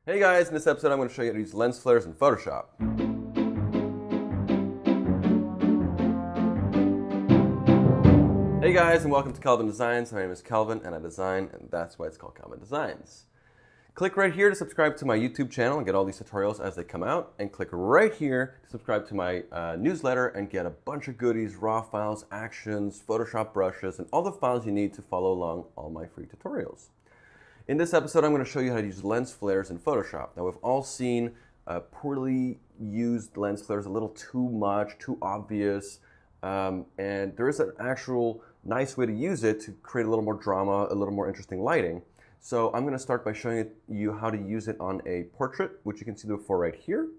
Hey guys, in this episode I'm going to show you how to use lens flares in Photoshop. Hey guys, and welcome to Kelvin Designs. My name is Kelvin and I design, and that's why it's called Kelvin Designs. Click right here to subscribe to my YouTube channel and get all these tutorials as they come out, and click right here to subscribe to my newsletter and get a bunch of goodies, raw files, actions, Photoshop brushes, and all the files you need to follow along all my free tutorials. In this episode, I'm going to show you how to use lens flares in Photoshop. Now, we've all seen poorly used lens flares, a little too much, too obvious, and there is an actual nice way to use it to create a little more drama, a little more interesting lighting. So I'm going to start by showing you how to use it on a portrait, which you can see before right here,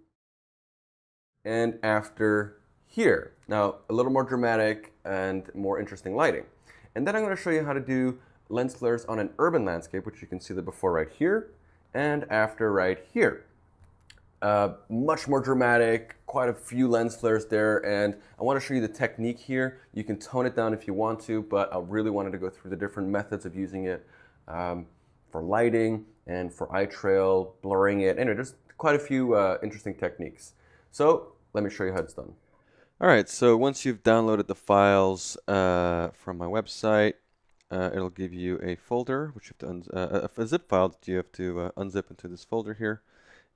and after here. Now, a little more dramatic and more interesting lighting. And then I'm going to show you how to do lens flares on an urban landscape, which you can see the before right here and after right here. Much more dramatic, quite a few lens flares there, and I want to show you the technique here. You can tone it down if you want to, but I really wanted to go through the different methods of using it for lighting and for eye trail, blurring it. Anyway, there's quite a few interesting techniques. So let me show you how it's done. All right, so once you've downloaded the files from my website, it'll give you a folder, which you have to a zip file that you have to unzip into this folder here.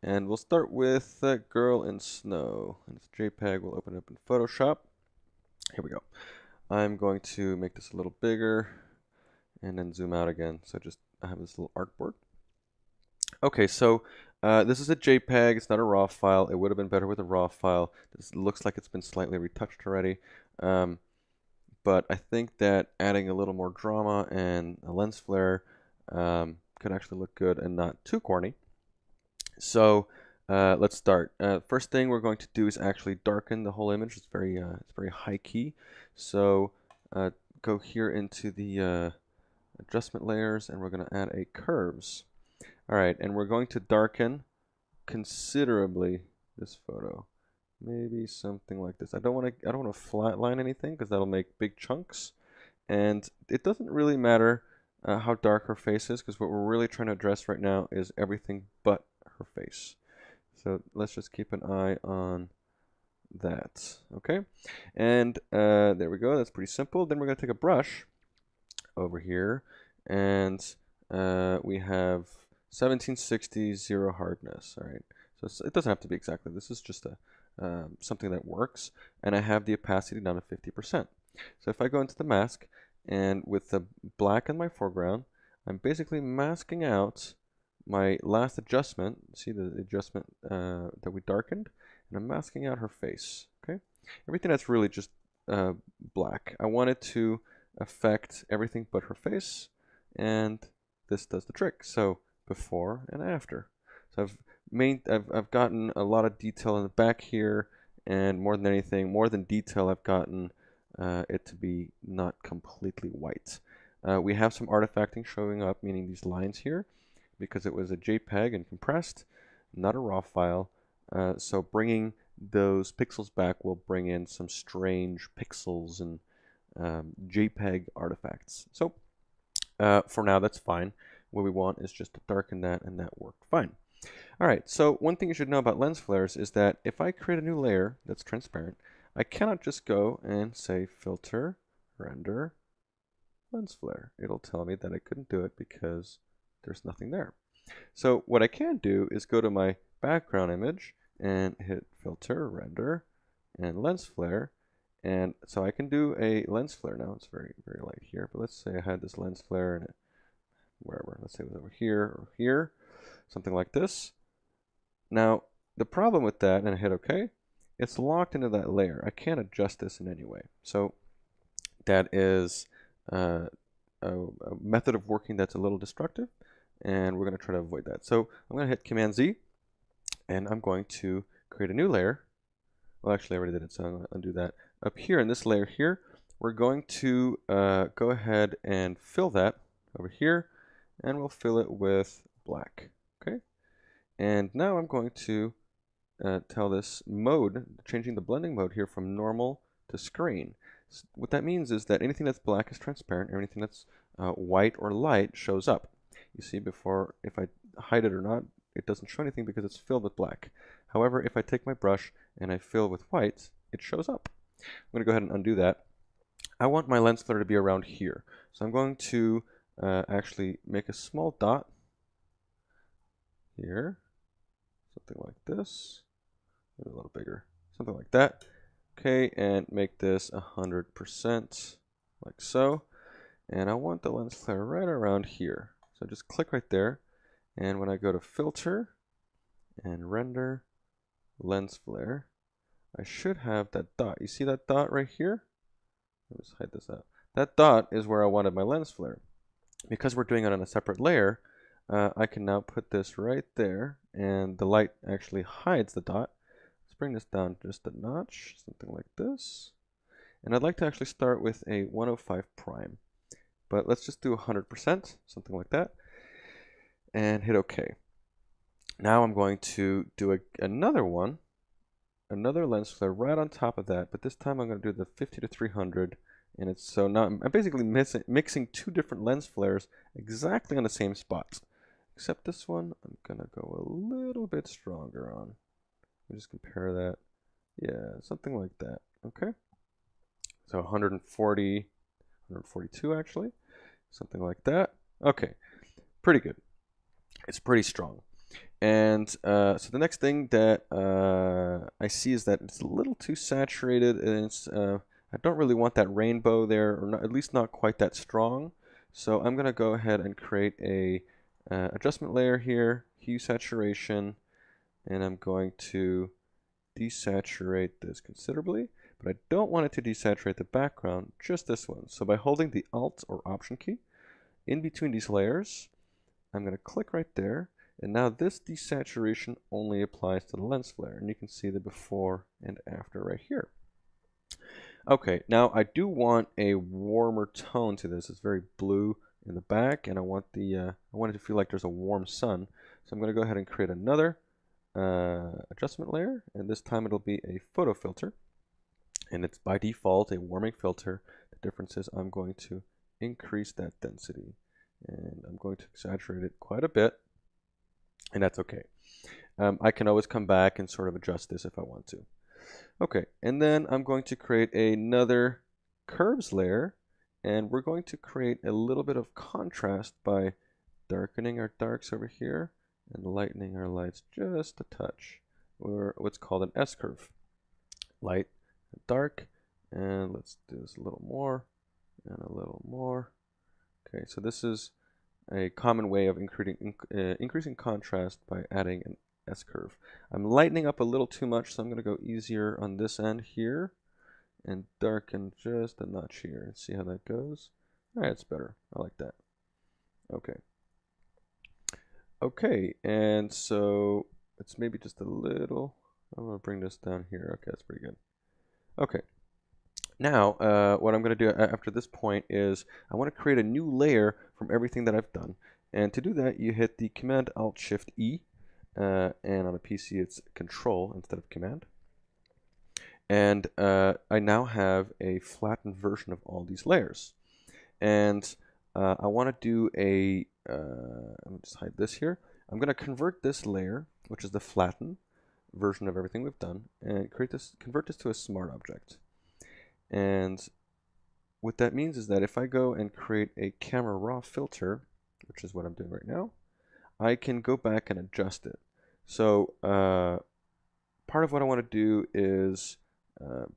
And we'll start with Girl in Snow. And it's JPEG. We'll open it up in Photoshop. Here we go. I'm going to make this a little bigger and then zoom out again. So I have this little artboard. Okay, so this is a JPEG. It's not a RAW file. It would have been better with a RAW file. This looks like it's been slightly retouched already. But I think that adding a little more drama and a lens flare could actually look good and not too corny. So let's start. First thing we're going to do is actually darken the whole image. It's very high key. So go here into the adjustment layers, and we're going to add a curves. All right, and we're going to darken considerably this photo. Maybe something like this. I don't want to flatline anything because that'll make big chunks. And it doesn't really matter how dark her face is, because what we're really trying to address right now is everything but her face. So let's just keep an eye on that. Okay, and there we go. That's pretty simple. Then we're going to take a brush over here, and we have 1760 zero hardness. All right, so it doesn't have to be exactly. This is just a something that works, and I have the opacity down to 50%. So if I go into the mask, and with the black in my foreground, I'm basically masking out my last adjustment. See the adjustment that we darkened? And I'm masking out her face. Okay, everything that's really just black. I want it to affect everything but her face, and this does the trick. So before and after. So I've gotten a lot of detail in the back here, and more than anything, more than detail, I've gotten it to be not completely white. We have some artifacting showing up, meaning these lines here, because it was a JPEG and compressed, not a RAW file. So bringing those pixels back will bring in some strange pixels and JPEG artifacts. So for now, that's fine. What we want is just to darken that, and that worked fine. All right, so one thing you should know about lens flares is that if I create a new layer that's transparent, I cannot just go and say filter, render, lens flare. It'll tell me that I couldn't do it because there's nothing there. So what I can do is go to my background image and hit filter, render, and lens flare. And so I can do a lens flare now. It's very light here, but let's say I had this lens flare and wherever. Let's say it was over here or here, something like this. Now, the problem with that, and I hit OK, it's locked into that layer. I can't adjust this in any way. So that is a method of working that's a little destructive, and we're going to try to avoid that. So I'm going to hit Command Z, and I'm going to create a new layer. Well, actually, I already did it, so I'm going to undo that. Up here in this layer here, we're going to go ahead and fill that over here, and we'll fill it with black. Okay, and now I'm going to tell this mode, changing the blending mode here from normal to screen. What that means is that anything that's black is transparent, and anything that's white or light shows up. You see, before, if I hide it or not, it doesn't show anything because it's filled with black. However, if I take my brush and I fill with white, it shows up. I'm going to go ahead and undo that. I want my lens flare to be around here. So I'm going to actually make a small dot here, something like this, maybe a little bigger, something like that. Okay, and make this 100%, like so. And I want the lens flare right around here. So just click right there, and when I go to Filter and Render Lens Flare, I should have that dot. You see that dot right here? Let me just hide this out. That dot is where I wanted my lens flare. Because we're doing it on a separate layer, I can now put this right there, and the light actually hides the dot. Let's bring this down just a notch, something like this. And I'd like to actually start with a 105 prime. But let's just do 100%, something like that, and hit OK. Now I'm going to do another one, another lens flare right on top of that, but this time I'm going to do the 50 to 300, and it's so now I'm basically mixing two different lens flares exactly on the same spots, except this one I'm going to go a little bit stronger on. Let me just compare that. Yeah, something like that. Okay. So 140, 142 actually, something like that. Okay, pretty good. It's pretty strong. And so the next thing that I see is that it's a little too saturated, and it's I don't really want that rainbow there, or not, at least not quite that strong. So I'm going to go ahead and create a adjustment layer here, hue saturation, and I'm going to desaturate this considerably, but I don't want it to desaturate the background, just this one. So by holding the Alt or Option key in between these layers, I'm going to click right there, and now this desaturation only applies to the lens flare, and you can see the before and after right here. Okay, now I do want a warmer tone to this. It's very blue in the back, and I want it to feel like there's a warm sun. So I'm going to go ahead and create another adjustment layer, and this time it'll be a photo filter, and it's by default a warming filter. The difference is I'm going to increase that density, and I'm going to exaggerate it quite a bit, and that's okay. I can always come back and sort of adjust this if I want to. Okay, and then I'm going to create another curves layer, and we're going to create a little bit of contrast by darkening our darks over here and lightening our lights just a touch, or what's called an S-curve. Light, dark, and let's do this a little more, and a little more. Okay, so this is a common way of increasing contrast by adding an S-curve. I'm lightening up a little too much, so I'm going to go easier on this end here, and darken just a notch here, and see how that goes. Alright, it's better. I like that. Okay. Okay, and so it's maybe just a little. I'm going to bring this down here. Okay, that's pretty good. Okay. Now, what I'm going to do after this point is I want to create a new layer from everything that I've done. And to do that, you hit the Command-Alt-Shift-E, and on a PC it's Control instead of Command. And I now have a flattened version of all these layers. And I want to do a, let me just hide this here. I'm going to convert this layer, which is the flattened version of everything we've done, and convert this to a smart object. And what that means is that if I go and create a camera raw filter, which is what I'm doing right now, I can go back and adjust it. So part of what I want to do is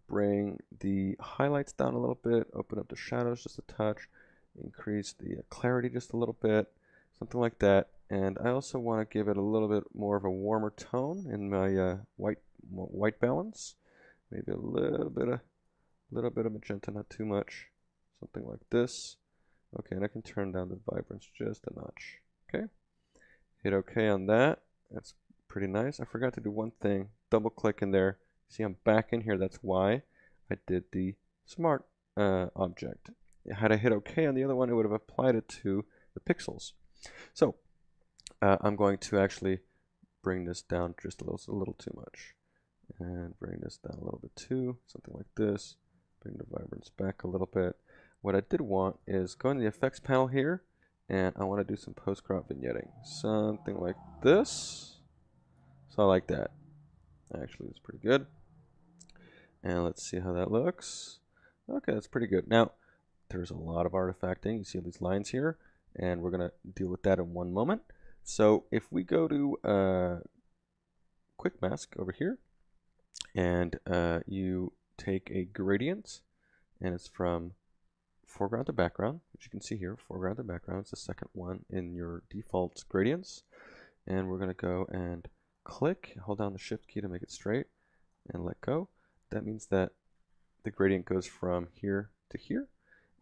bring the highlights down a little bit, open up the shadows just a touch, increase the clarity just a little bit, something like that. And I also want to give it a little bit more of a warmer tone in my white balance, maybe a little bit of magenta, not too much, something like this. Okay, and I can turn down the vibrance just a notch. Okay, hit OK on that. That's pretty nice. I forgot to do one thing. Double click in there. See, I'm back in here. That's why I did the smart object. Had I hit OK on the other one, it would have applied it to the pixels. So I'm going to actually bring this down just a little too much, and bring this down a little bit too, something like this. Bring the vibrance back a little bit. What I did want is go in the effects panel here and I want to do some post-crop vignetting. Something like this. So I like that. Actually, it's pretty good. And let's see how that looks. Okay, that's pretty good. Now, there's a lot of artifacting. You see these lines here, and we're going to deal with that in one moment. So if we go to Quick Mask over here, and you take a gradient, and it's from foreground to background, which you can see here, foreground to background. It's the second one in your default gradients. And we're going to go and click, hold down the shift key to make it straight, and let go. That means that the gradient goes from here to here.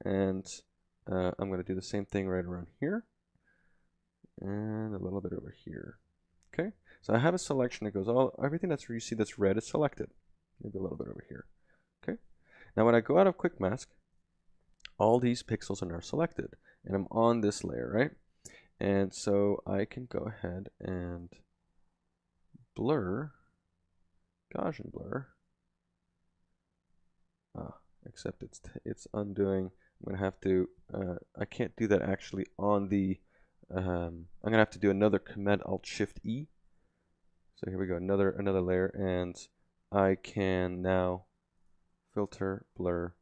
And I'm going to do the same thing right around here, and a little bit over here. Okay, so I have a selection that goes everything that's where you see that's red is selected. Maybe a little bit over here. Okay, now when I go out of Quick Mask, all these pixels are now selected, and I'm on this layer, right? And so I can go ahead and blur, Gaussian blur. Except it's undoing. I'm gonna have to. I can't do that actually on the. I'm gonna have to do another Command Alt Shift E. So here we go, another layer, and I can now filter, blur,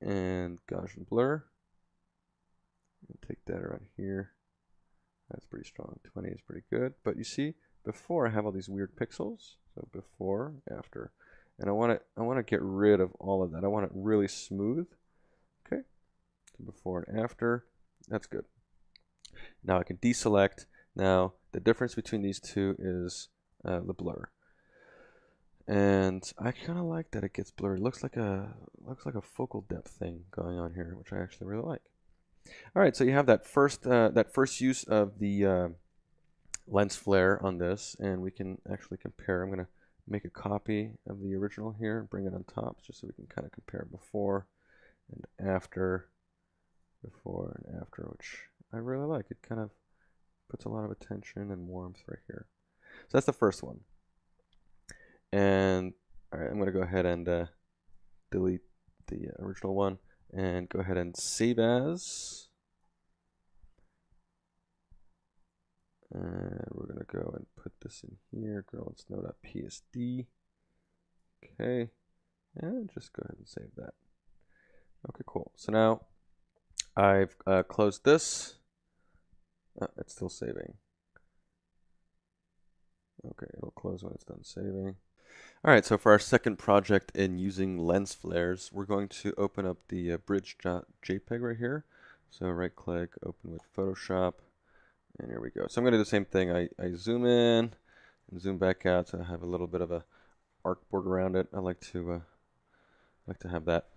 and Gaussian blur. And take that around here. That's pretty strong. 20 is pretty good. But you see, before I have all these weird pixels. So before, after. And I want to get rid of all of that. I want it really smooth. Okay. So before and after. That's good. Now I can deselect. Now the difference between these two is the blur. And I kind of like that it gets blurry. It looks like a focal depth thing going on here, which I actually really like. All right, so you have that first use of the lens flare on this, and we can actually compare. I'm going to make a copy of the original here, bring it on top, just so we can kind of compare before and after, which I really like. It kind of puts a lot of attention and warmth right here. So that's the first one. And all right, I'm going to go ahead and delete the original one and go ahead and save as. And we're going to go and put this in here, girletsnow.psd. Okay, and just go ahead and save that. Okay, cool. So now I've closed this. It's still saving. Okay, it'll close when it's done saving. All right, so for our second project in using lens flares, we're going to open up the bridge.jpg right here. So right click, open with Photoshop, and here we go. So I'm going to do the same thing. I zoom in and zoom back out so I have a little bit of a artboard around it. I like to have that.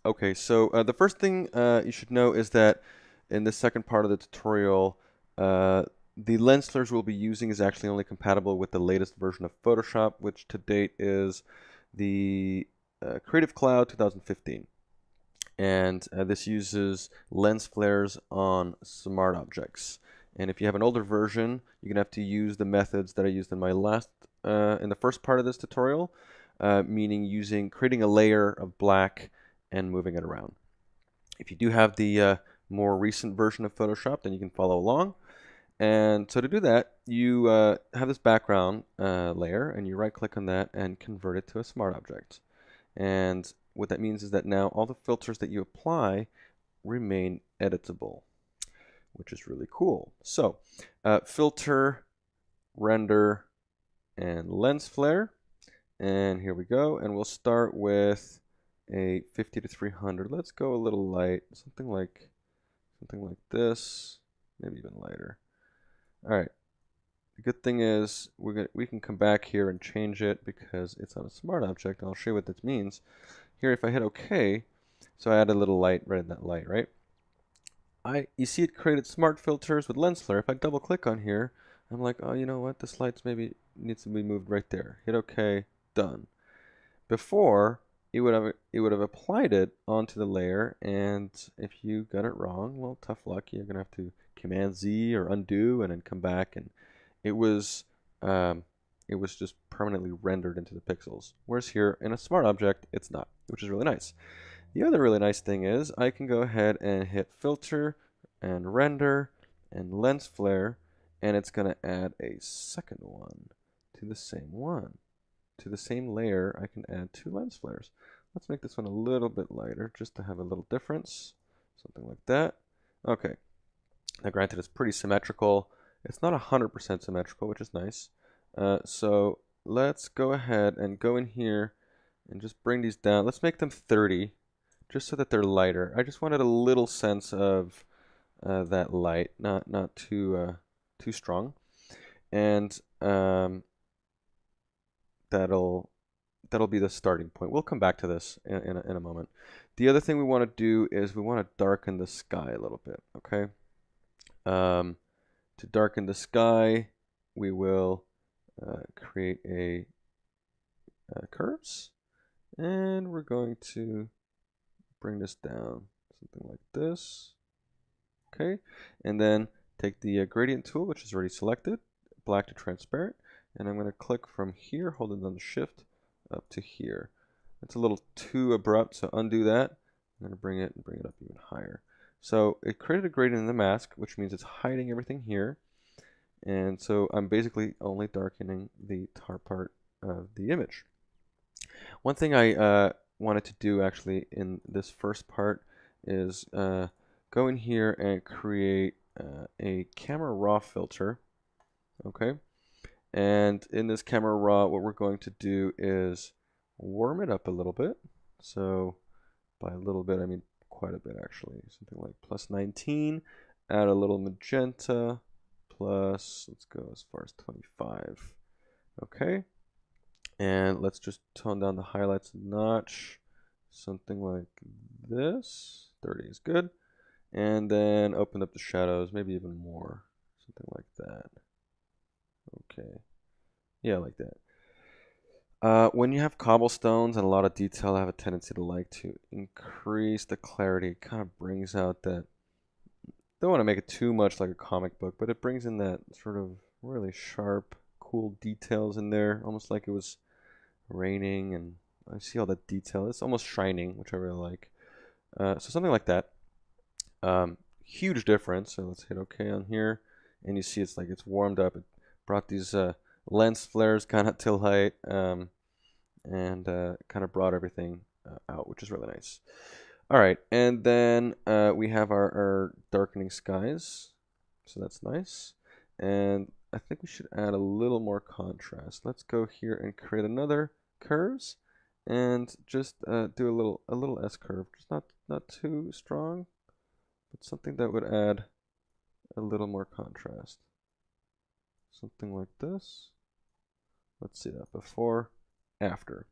Okay, so the first thing you should know is that in this second part of the tutorial, the lens flares we'll be using is actually only compatible with the latest version of Photoshop, which to date is the Creative Cloud 2015. And this uses lens flares on smart objects. And if you have an older version, you're gonna have to use the methods that I used in my in the first part of this tutorial, meaning creating a layer of black and moving it around. If you do have the more recent version of Photoshop, then you can follow along. And so to do that, you have this background layer, and you right-click on that and convert it to a smart object. And what that means is that now all the filters that you apply remain editable, which is really cool. So filter, render, and lens flare. And here we go. And we'll start with a 50 to 300. Let's go a little light, something like this, maybe even lighter. All right. The good thing is we can come back here and change it because it's on a smart object. I'll show you what this means. Here, if I hit OK, so I add a little light right in that light, right? You see it created smart filters with lens flare. If I double click on here, I'm like, oh, you know what? This light maybe needs to be moved right there. Hit OK, done. Before, it would have applied it onto the layer, and if you got it wrong, well, tough luck. You're gonna have to Command Z or undo and then come back, and it was just permanently rendered into the pixels. Whereas here in a smart object, it's not, which is really nice. The other really nice thing is I can go ahead and hit filter, and render and lens flare, and it's going to add a second one to the same one. To the same layer, I can add 2 lens flares. Let's make this one a little bit lighter just to have a little difference. Something like that. Okay. Now granted, it's pretty symmetrical. It's not 100% symmetrical, which is nice. So let's go ahead and go in here and just bring these down. Let's make them 30, just so that they're lighter. I just wanted a little sense of that light, not too strong, and that'll be the starting point. We'll come back to this in a moment. The other thing we want to do is we want to darken the sky a little bit. Okay. To darken the sky, we will create a curves, and we're going to bring this down, something like this. Okay, and then take the gradient tool, which is already selected, black to transparent, and I'm going to click from here, holding down the shift, up to here. It's a little too abrupt, so undo that. I'm going to bring it up even higher. So it created a gradient in the mask, which means it's hiding everything here. And so I'm basically only darkening the tar part of the image. One thing I wanted to do actually in this first part is go in here and create a camera raw filter. Okay. And in this camera raw, what we're going to do is warm it up a little bit. So by a little bit, I mean quite a bit actually. Something like plus 19, add a little magenta, plus, let's go as far as 25. Okay. And let's just tone down the highlights a notch. Something like this. 30 is good. And then open up the shadows, maybe even more. Something like that. Okay. Yeah, like that. When you have cobblestones and a lot of detail, I have a tendency to like to increase the clarity. It kind of brings out that, don't want to make it too much like a comic book, but it brings in that sort of really sharp, cool details in there, almost like it was raining, and I see all that detail. It's almost shining, which I really like. So something like that. Huge difference. So let's hit OK on here, and you see it's like it's warmed up. It brought these lens flares kind of to light, and kind of brought everything out, which is really nice. All right, and then we have our darkening skies, so that's nice. And I think we should add a little more contrast. Let's go here and create another curves, and just do a little S curve, just not too strong, but something that would add a little more contrast. Something like this. Let's see that before, after.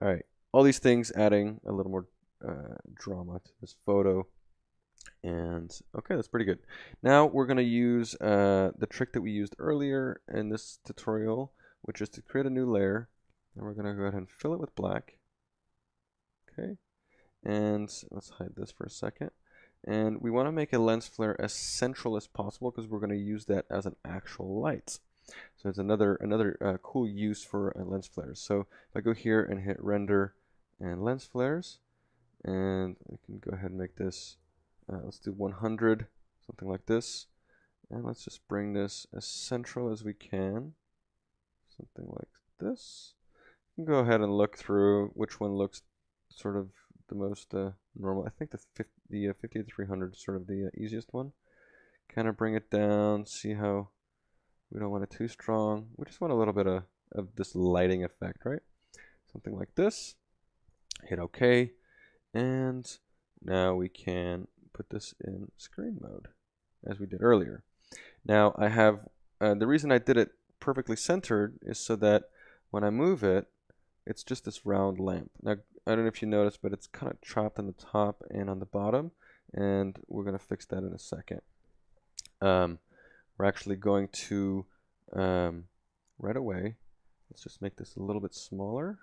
All right, all these things adding a little more drama to this photo. And okay, that's pretty good. Now we're going to use the trick that we used earlier in this tutorial, which is to create a new layer. And we're going to go ahead and fill it with black. Okay, and let's hide this for a second. And we want to make a lens flare as central as possible because we're going to use that as an actual light. So it's another cool use for lens flares. So if I go here and hit render and lens flares, and I can go ahead and make this, let's do 100, something like this. And let's just bring this as central as we can, something like this. You can go ahead and look through which one looks sort of the most normal. I think the 50 to 300 is sort of the easiest one. Kind of bring it down, see how we don't want it too strong. We just want a little bit of this lighting effect, right? Something like this. Hit OK. And now we can put this in screen mode, as we did earlier. Now I have, the reason I did it perfectly centered is so that when I move it, it's just this round lamp. Now, I don't know if you noticed, but it's kind of chopped on the top and on the bottom, and we're going to fix that in a second. We're actually going to, right away, let's just make this a little bit smaller,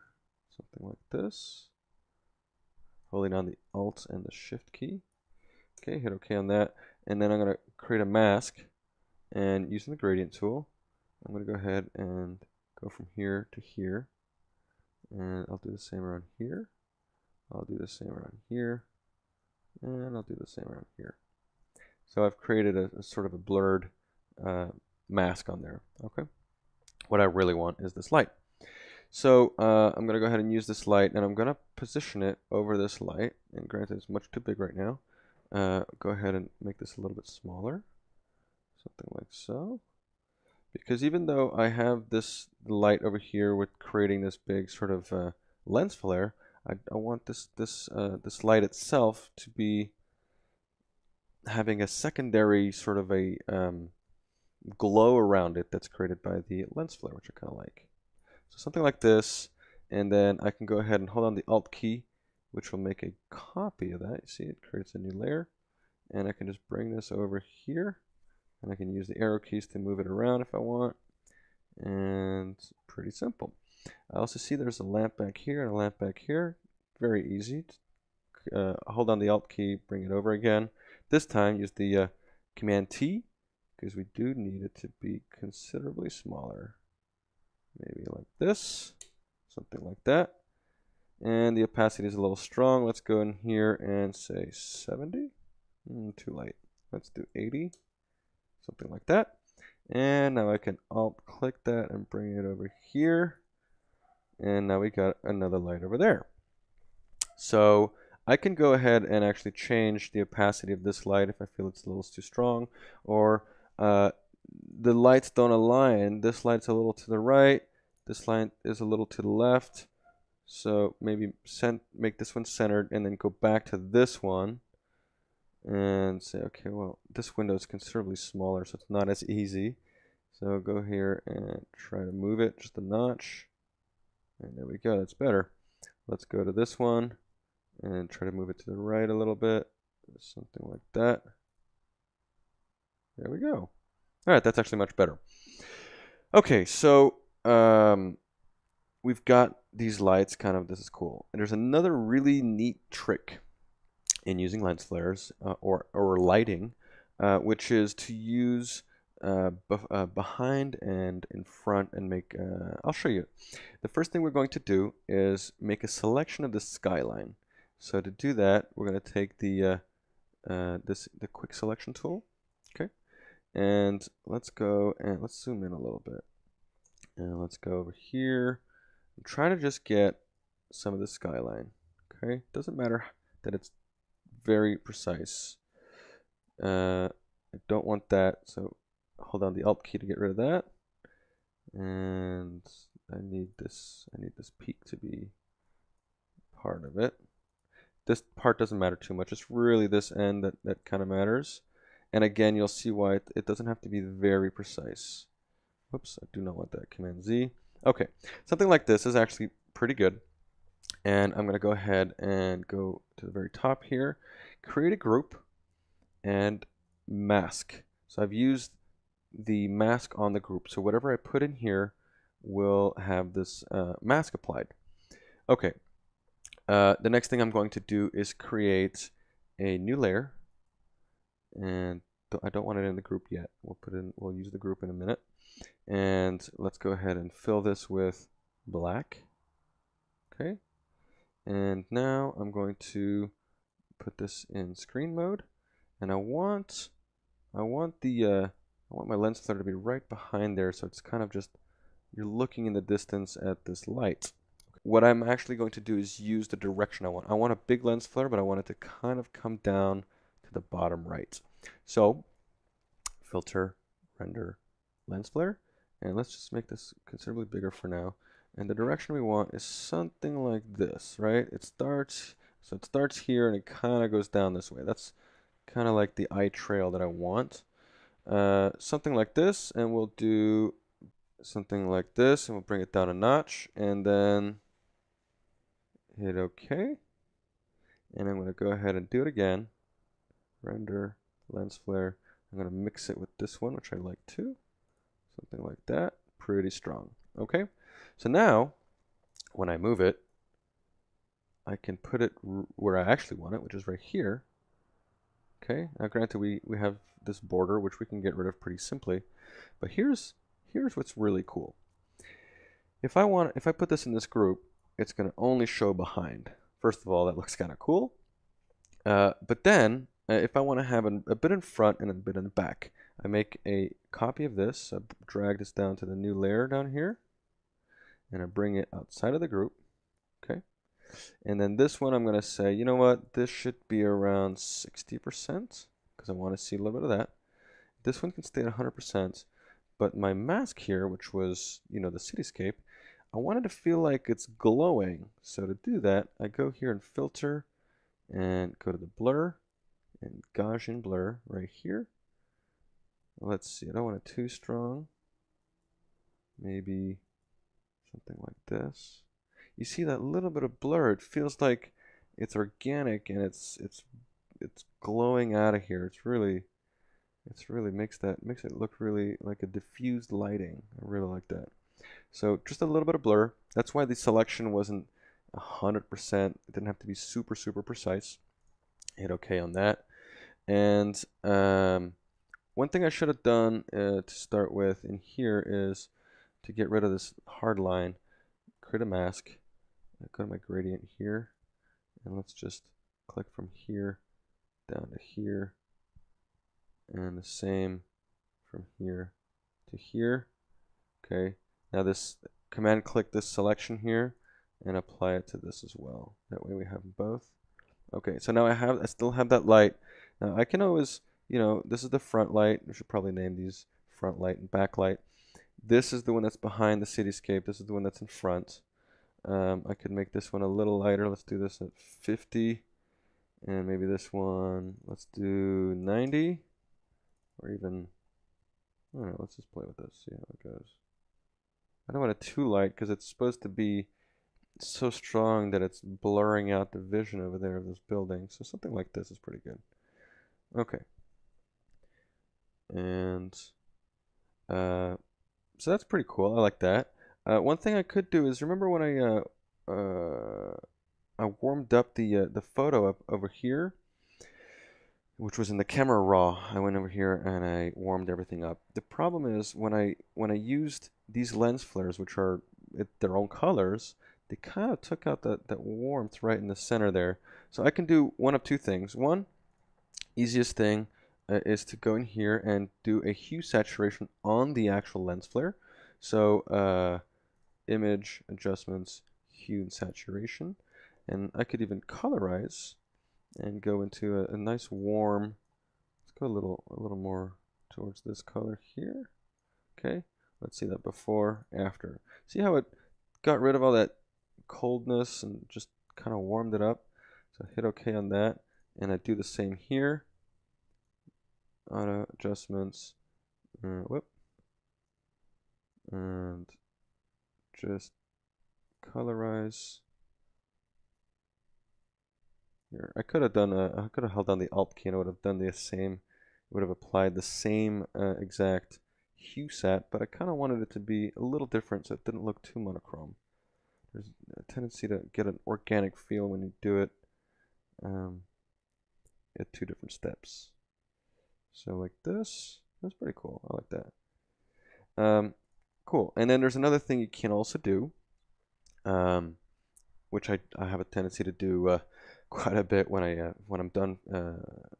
something like this, holding down the Alt and the Shift key. Okay, hit OK on that, and then I'm going to create a mask, and using the gradient tool, I'm going to go ahead and go from here to here, and I'll do the same around here, I'll do the same around here, and I'll do the same around here. So I've created a sort of a blurred mask on there. Okay. What I really want is this light. So I'm going to go ahead and use this light, and I'm going to position it over this light. And granted, it's much too big right now. Go ahead and make this a little bit smaller, something like so. Because even though I have this light over here with creating this big sort of lens flare, I want this light itself to be having a secondary sort of a glow around it that's created by the lens flare, which I kind of like. So something like this, and then I can go ahead and hold on the Alt key, which will make a copy of that. You see, it creates a new layer, and I can just bring this over here, and I can use the arrow keys to move it around if I want, and pretty simple. I also see there's a lamp back here and a lamp back here. Very easy. Hold on the Alt key, bring it over again. This time use the Command T, because we do need it to be considerably smaller. Maybe like this, something like that. And the opacity is a little strong. Let's go in here and say 70. Too light. Let's do 80, something like that. And now I can Alt click that and bring it over here. And now we got another light over there. So I can go ahead and actually change the opacity of this light if I feel it's a little too strong, or the lights don't align. This light's a little to the right, this light is a little to the left, so maybe make this one centered and then go back to this one and say, okay, well, this window is considerably smaller, so it's not as easy. So go here and try to move it just a notch, and there we go, that's better. Let's go to this one and try to move it to the right a little bit, something like that. There we go. All right, that's actually much better. Okay, so we've got these lights kind of, this is cool. And there's another really neat trick in using lens flares or lighting, which is to use behind and in front and make, I'll show you. The first thing we're going to do is make a selection of the skyline. So to do that, we're going to take the quick selection tool, okay? And let's go and let's zoom in a little bit. And let's go over here and try to just get some of the skyline, okay? Doesn't matter that it's very precise. I don't want that, so hold on the Alt key to get rid of that. And I need this peak to be part of it. This part doesn't matter too much. It's really this end that kind of matters. And again, you'll see why it doesn't have to be very precise. Whoops, I do not want that. Command Z. Okay, something like this is actually pretty good. And I'm going to go ahead and go to the very top here, create a group, and mask. So I've used the mask on the group. So whatever I put in here will have this mask applied. Okay. The next thing I'm going to do is create a new layer, and I don't want it in the group yet. We'll use the group in a minute. And let's go ahead and fill this with black. Okay. And now I'm going to put this in screen mode, and I want my lens flare to be right behind there, so it's kind of just you're looking in the distance at this light. What I'm actually going to do is use the direction I want. I want a big lens flare, but I want it to kind of come down to the bottom right. So filter, render, lens flare, and let's just make this considerably bigger for now. And the direction we want is something like this, right? It starts here and it kind of goes down this way. That's kind of like the eye trail that I want. Something like this, and we'll do something like this, and we'll bring it down a notch, and then hit OK. And I'm going to go ahead and do it again. Render, lens flare. I'm going to mix it with this one, which I like too. Something like that. Pretty strong. Okay. So now, when I move it, I can put it where I actually want it, which is right here. Okay. Now, granted, we have this border, which we can get rid of pretty simply. But here's what's really cool. If I put this in this group, it's going to only show behind. First of all, that looks kind of cool. But then if I want to have a bit in front and a bit in the back, I make a copy of this. I drag this down to the new layer down here, and I bring it outside of the group. Okay. And then this one, I'm going to say, you know what, this should be around 60% because I want to see a little bit of that. This one can stay at 100%, but my mask here, which was, the cityscape, I wanted to feel like it's glowing. So to do that, I go here and filter and go to the blur and Gaussian blur right here. Let's see, I don't want it too strong. Maybe something like this. You see that little bit of blur. It feels like it's organic and it's glowing out of here. It's really makes it look really like a diffused lighting. I really like that. So just a little bit of blur. That's why the selection wasn't 100%. It didn't have to be super precise. Hit OK on that. And one thing I should have done to start with in here is to get rid of this hard line, create a mask. Go to my gradient here, and let's just click from here down to here, and the same from here to here. Okay, now this command click this selection here and apply it to this as well. That way we have both. Okay, so now I still have that light. Now I can always, this is the front light. We should probably name these front light and back light. This is the one that's behind the cityscape. This is the one that's in front. I could make this one a little lighter. Let's do this at 50. And maybe this one, let's do 90. Or even, I don't know, let's just play with this, see how it goes. I don't want it too light because it's supposed to be so strong that it's blurring out the vision over there of this building. So something like this is pretty good. Okay. And so that's pretty cool. I like that. One thing I could do is remember when I warmed up the photo up over here, which was in the camera raw. I went over here and I warmed everything up. The problem is when I used these lens flares, which are their own colors, they kind of took out that warmth right in the center there. So I can do one of two things. One, easiest thing is to go in here and do a hue saturation on the actual lens flare. So image adjustments, hue and saturation, and I could even colorize and go into a nice warm. Let's go a little more towards this color here. Okay, let's see that before, after. See how it got rid of all that coldness and just kind of warmed it up. So hit OK on that, and I do the same here. Auto adjustments, whoop, and just colorize. Here, I could have done I could have held down the Alt key and I would have done the same. Would have applied the same exact hue set, but I kind of wanted it to be a little different so it didn't look too monochrome. There's a tendency to get an organic feel when you do it at two different steps. So like this, that's pretty cool. I like that. Cool. And then there's another thing you can also do, which I have a tendency to do quite a bit when I'm done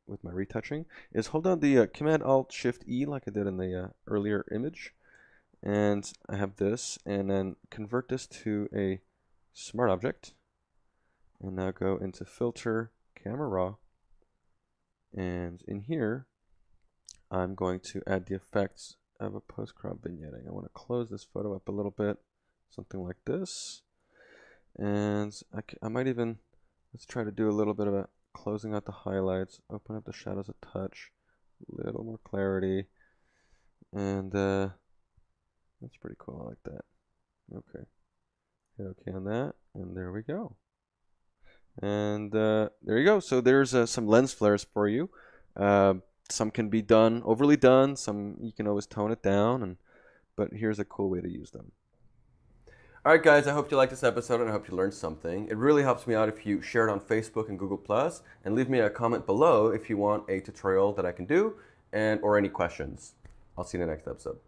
with my retouching, is hold down the Command Alt Shift E like I did in the earlier image, and I have this, and then convert this to a smart object, and now go into Filter, Camera Raw, and in here I'm going to add the effects of a post-crop vignetting. I want to close this photo up a little bit, something like this, and I might even, let's try to do a little bit of a closing out the highlights, open up the shadows a touch, a little more clarity, and that's pretty cool. I like that. Okay, hit OK on that, and there we go. And there you go. So there's some lens flares for you. Some can be done overly done. Some you can always tone it down, but here's a cool way to use them. All right, guys, I hope you liked this episode and I hope you learned something. It really helps me out if you share it on Facebook and Google+, and leave me a comment below if you want a tutorial that I can do or any questions. I'll see you in the next episode.